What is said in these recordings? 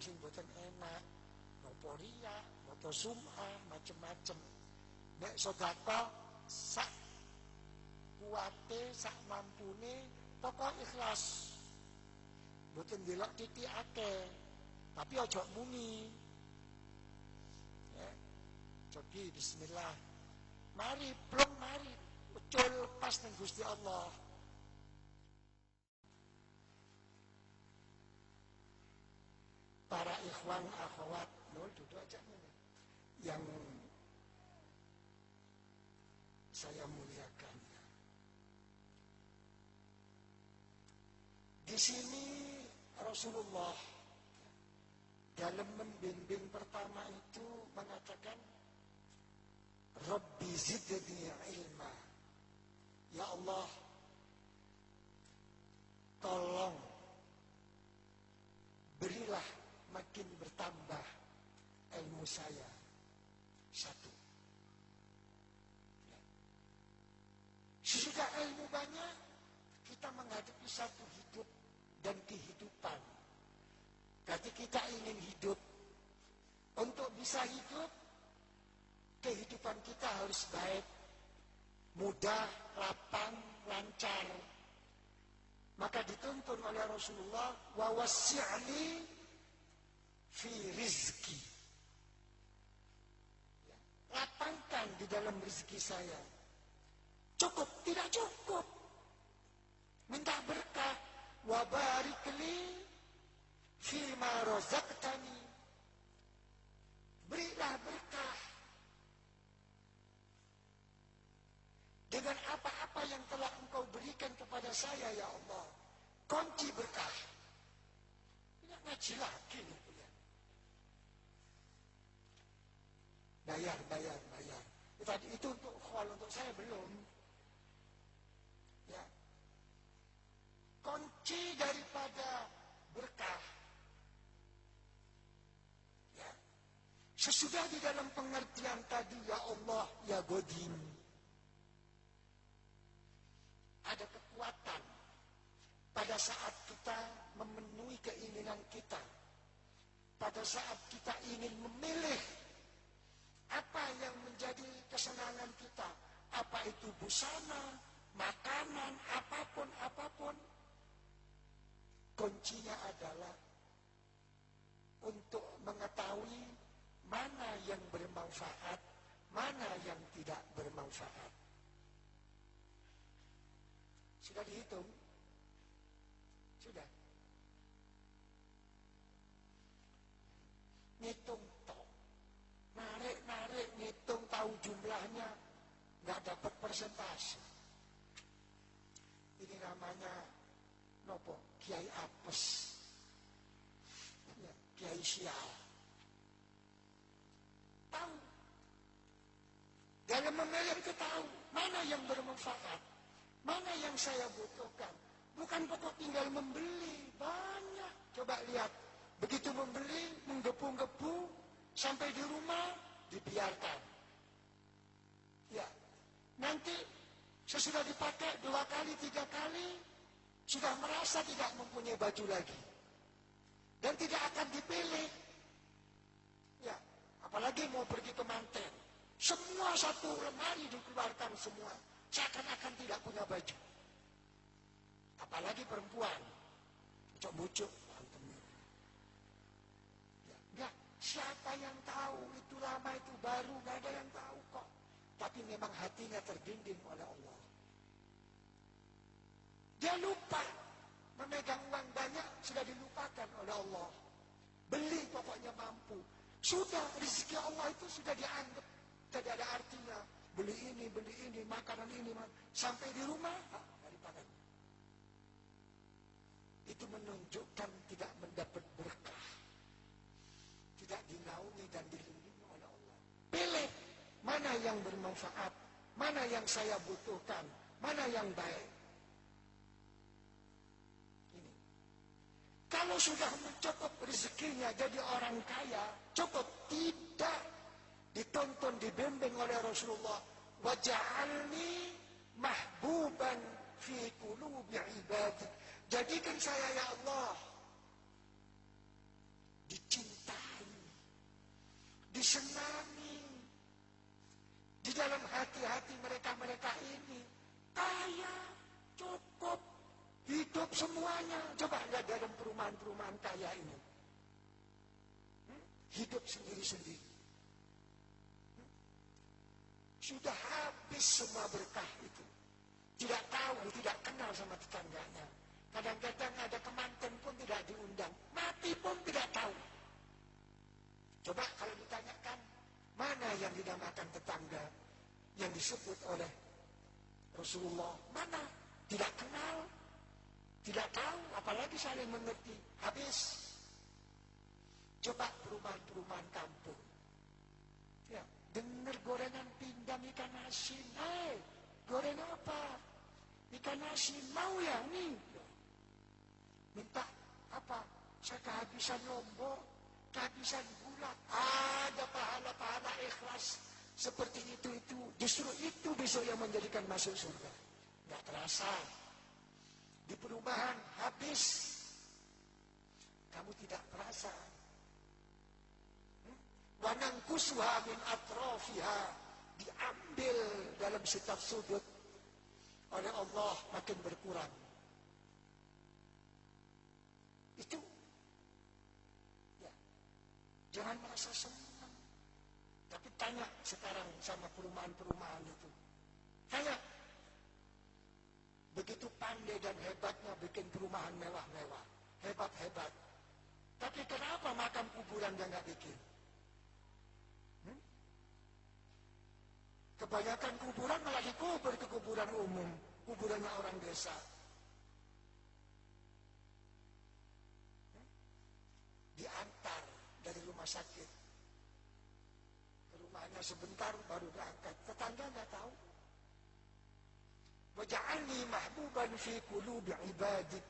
sing boten enak, nopo riya, nopo sum'ah, macem-macem. Nek sedekah sak kuwate, sak mampune, pokok ikhlas. Boten delok titik akeh, tapi ojo muni. Ya. Cobi bismillah. Mari, belum mari. Ucul pas ning Gusti Allah. Para ikhwan akhwat, duduk aja nih. Yang saya muliakan. Di sini Rasulullah dalam membimbing pertama itu mengatakan, Rabbi zidni ilma. Ya Allah, tolong berilah makin bertambah ilmu saya. Satu. Sesudah ilmu banyak, kita menghadapi satu hidup dan kehidupan. Jadi kita ingin hidup. Untuk bisa hidup, kehidupan kita harus baik, mudah, lapang, lancar. Maka dituntun oleh Rasulullah, wa wasi'ni fi rizki. Lapangkan di dalam rezeki saya. Cukup, tidak cukup. Minta berkah. Wa barik li fima razaqtani. Berilah berkah dengan apa-apa yang telah Engkau berikan kepada saya, ya Allah. Kunci berkah. Tidak ngaji lagi nih. Bayar. Tadi itu untuk khol, untuk saya belum. Ya. Kunci daripada berkah. Ya. Sesudah di dalam pengertian tadi, ya Allah, ya Godim. Ada kekuatan pada saat kita memenuhi keinginan kita. Pada saat kita ingin memilih apa yang menjadi kesenangan kita, apa itu busana, makanan, apapun. Kuncinya adalah untuk mengetahui mana yang bermanfaat, mana yang tidak bermanfaat. Sudah dihitung? Sudah. Ngitung toh. Narik, ngitung tahu jumlahnya, nggak dapat persentase. Ini namanya nopo? Kiai apes. Ya, Kiai sial. Tahu. Dalam memilih itu tahu mana yang bermanfaat, mana yang saya butuhkan. Bukan pokok tinggal membeli, banyak. Coba lihat, begitu membeli, menggebu-gebu, sampai di rumah, dibiarkan. Ya, nanti sesudah dipakai 2 kali, 3 kali, sudah merasa tidak mempunyai baju lagi. Dan tidak akan dipilih. Ya, apalagi mau pergi ke manten. Semua satu lemari dikeluarkan semua. Seakan-akan tidak punya baju. Apalagi perempuan. Bucuk-bucuk. Ya, enggak. Siapa yang tahu itu lama itu baru, gak ada yang tahu kok. Tapi memang hatinya terbimbing oleh Allah. Dia lupa memegang uang banyak, sudah dilupakan oleh Allah. Beli pokoknya mampu. Sudah rezeki Allah itu sudah dianggap tidak ada artinya. Beli ini, makanan ini, sampai di rumah daripada itu menunjukkan tidak mendapat berkah. Tidak dinaungi dan dilindungi oleh Allah. Pilih mana yang bermanfaat, mana yang saya butuhkan, mana yang baik. Ini. Kalau sudah mencukup rezekinya jadi orang kaya, cukup, tidak ditonton, dibimbing oleh Rasulullah. Waj'alni mahbuban fi qulubi ibadi. Jadikan saya, ya Allah, dicintai disenangi. Di dalam hati-hati mereka-mereka ini kaya, cukup, hidup semuanya. Coba lihat dalam perumahan-perumahan kaya ini. Hidup sendiri-sendiri. Sudah habis semua berkah itu. Tidak tahu, tidak kenal sama tetangganya. Kadang-kadang ada kemanten pun tidak diundang. Mati pun tidak tahu. Coba kalau ditanyakan, mana yang dinamakan tetangga yang disebut oleh Rasulullah? Mana? Tidak kenal, tidak tahu, apalagi saling mengerti. Habis. Coba perumahan-perumahan kampung. Ya, dengar gorengan pindang ikan asin. Goreng apa? Ikan asin. Mau ya nih? Minta apa? Saya kehabisan lombok, kehabisan gula. Ada pahala-pahala ikhlas seperti itu. Justru itu besok yang menjadikan masuk surga. Nggak terasa. Di perumahan habis. Kamu tidak terasa. Wanangkusuha min atrofiha, diambil dalam setiap sudut oleh Allah makin berkurang. Itu ya, jangan merasa senang. Tapi tanya sekarang sama perumahan-perumahan itu. Tanya. Begitu pandai dan hebatnya bikin perumahan mewah-mewah. Hebat-hebat. Tapi kenapa makam kuburan dia nggak bikin? Kebanyakan kuburan malah dikubur ke kuburan umum. Kuburannya orang desa. Diantar dari rumah sakit. Ke rumahnya sebentar baru berangkat. Tetangga nggak tahu. Waj'alni mahbuban fi qulubi ibadik.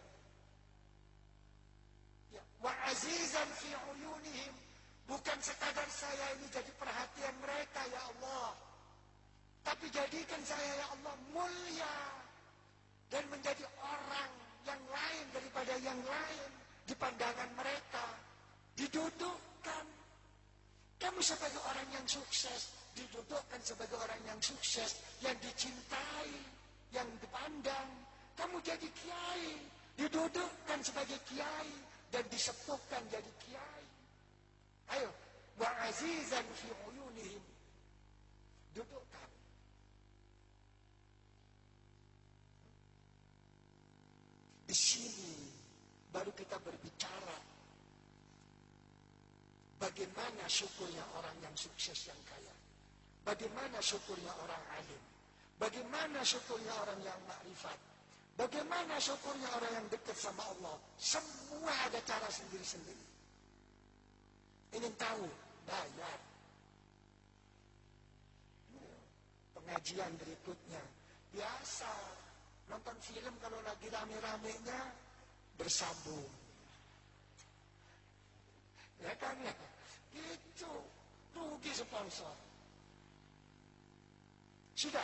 Ya, wa azizan fi uyunihim. Bukan sekadar saya ini jadi perhatian mereka ya Allah. Tapi jadikan saya ya Allah mulia dan menjadi orang yang lain daripada yang lain di pandangan mereka. Didudukkan. Kamu sebagai orang yang sukses, didudukkan sebagai orang yang sukses, yang dicintai, yang dipandang. Kamu jadi kiai, didudukkan sebagai kiai dan disepuhkan jadi kiai. Ayo, wa azizan fi uyunihim. Dudukkan. Di sini baru kita berbicara bagaimana syukurnya orang yang sukses, yang kaya. Bagaimana syukurnya orang alim. Bagaimana syukurnya orang yang makrifat. Bagaimana syukurnya orang yang dekat sama Allah. Semua ada cara sendiri-sendiri. Ingin tahu? Bayar. Pengajian berikutnya. Biasa. Nonton film kalau lagi rame-ramenya bersambung. Ya kan ya? Gitu. Rugi sponsor. Sudah.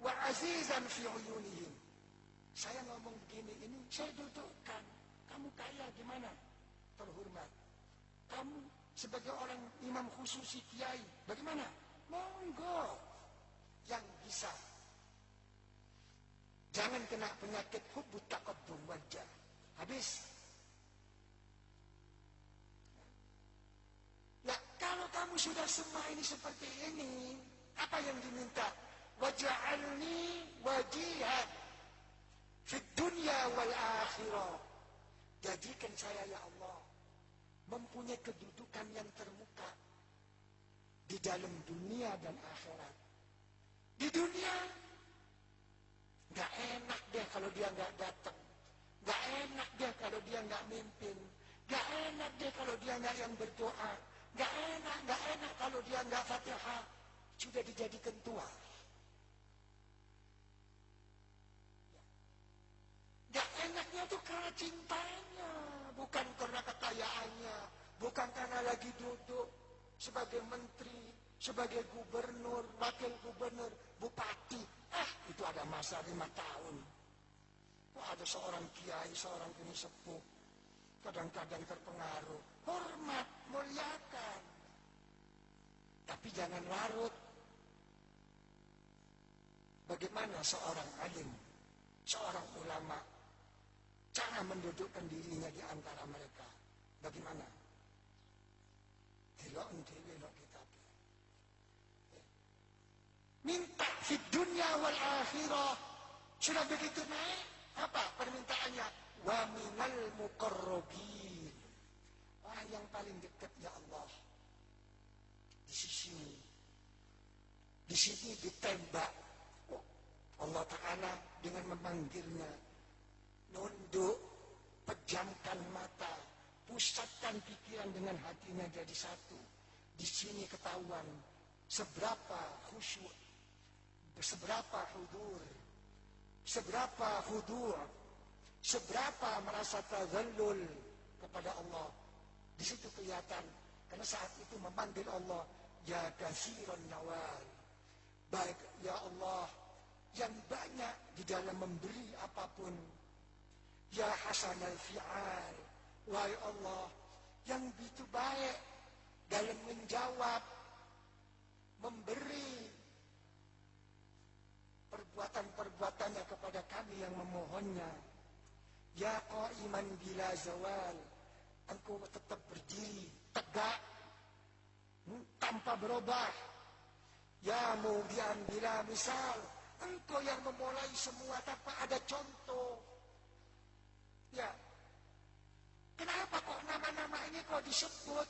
Wa azizan fi uyunihim. Saya ngomong begini, ini saya dudukkan. Kamu kaya gimana? Terhormat. Kamu sebagai orang imam khususi kiai, bagaimana? Monggo. Yang bisa. Jangan kena penyakit hubbut taqabbum wajah. Habis. Ya, kalau kamu sudah semua ini seperti ini, apa yang diminta? Waj'alni wajihan fid dunya wal akhirah. Jadikan saya ya Allah mempunyai kedudukan yang termuka di dalam dunia dan akhirat. Di dunia nggak enak deh kalau dia nggak datang, nggak enak deh kalau dia nggak mimpin, nggak enak deh kalau dia nggak yang berdoa, nggak enak kalau dia nggak Fatihah, sudah dijadikan tua. Nggak enaknya tuh karena cintanya, bukan karena kekayaannya, bukan karena lagi duduk sebagai menteri, sebagai gubernur, wakil gubernur, bupati. Itu ada masa 5 tahun. Ada seorang kiai, seorang kini sepuh, kadang-kadang terpengaruh. Hormat, muliakan. jangan larut. Bagaimana seorang alim, seorang ulama, cara mendudukkan dirinya di antara mereka? Bagaimana? Delok kita. Minta di dunia wal akhirah. Sudah begitu naik, apa permintaannya? Wa minal muqarrabin. Orang yang paling dekat ya Allah. Di sini ditembak. Allah Ta'ala dengan memanggilnya, nunduk, pejamkan mata, pusatkan pikiran dengan hatinya jadi satu. Di sini ketahuan seberapa khusyuk, seberapa hudur, seberapa merasa tazallul kepada Allah. Di situ kelihatan, karena saat itu memanggil Allah, ya katsiran nawal. Baik ya Allah, yang banyak di dalam memberi apapun. Ya hasanal fi'al. Wahai Allah, yang begitu baik dalam menjawab, memberi perbuatan-perbuatannya kepada kami yang memohonnya. Ya qaiman bila zawal. Engkau tetap berdiri, tegak, tanpa berubah. Ya mudian bila misal. Engkau yang memulai semua tanpa ada contoh. Ya. Kenapa kok nama-nama ini kok disebut?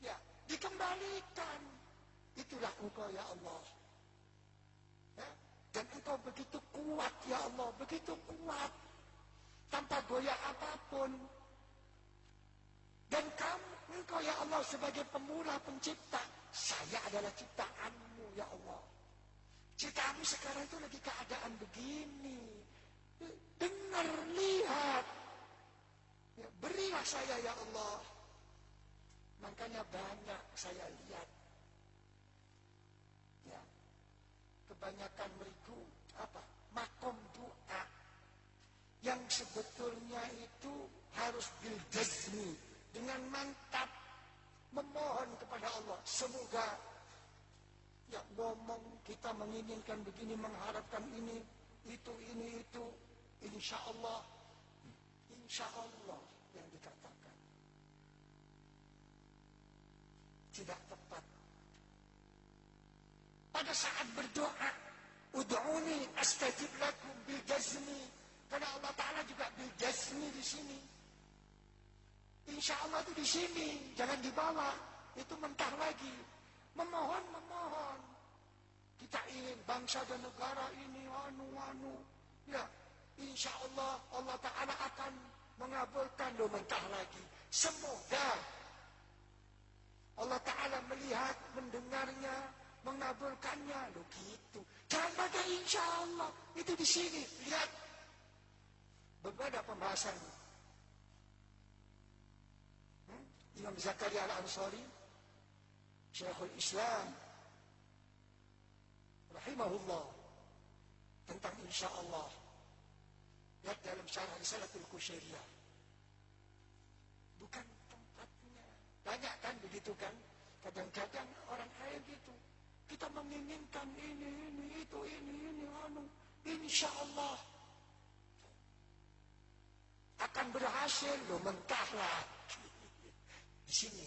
Ya, dikembalikan. Itulah engkau ya Allah. Ya. Dan engkau begitu kuat ya Allah, begitu kuat. Tanpa goyah apapun. Dan engkau ya Allah sebagai pemula pencipta. Saya adalah ciptaanmu ya Allah. Ciptaanmu sekarang itu lagi keadaan begini. Dengar, lihat. Ya, berilah saya ya Allah. Makanya banyak saya lihat. Ya. Kebanyakan beriku apa? Makom doa. Yang sebetulnya itu harus bil jazmi. Dengan mantap. Memohon kepada Allah. Semoga ya ngomong kita menginginkan begini, mengharapkan ini, itu. Insya Allah yang dikatakan tidak tepat. Pada saat berdoa, ud'uni astajib lakum bil jazmi. Karena Allah Ta'ala juga bil jazmi di sini. Insya Allah itu di sini, jangan dibawa. Itu mentah lagi. Memohon. Kita ingin bangsa dan negara ini anu. Ya, insya Allah Allah Ta'ala akan mengabulkan. Loh, mentah lagi. Semoga Allah Ta'ala melihat, mendengarnya, mengabulkannya. Loh gitu. Jangan baca insya Allah. Itu di sini. Lihat. Berbeda pembahasan. Imam Zakaria Al-Ansari, Syekhul Islam rahimahullah, tentang insya Allah. Lihat dalam syarah Risalatul Qushairiyah. Bukan tempatnya. Banyak kan begitu kan? Kadang-kadang orang kayak gitu. Kita menginginkan ini, itu, anu. Insya Allah akan berhasil. Loh, mentahlah. Di sini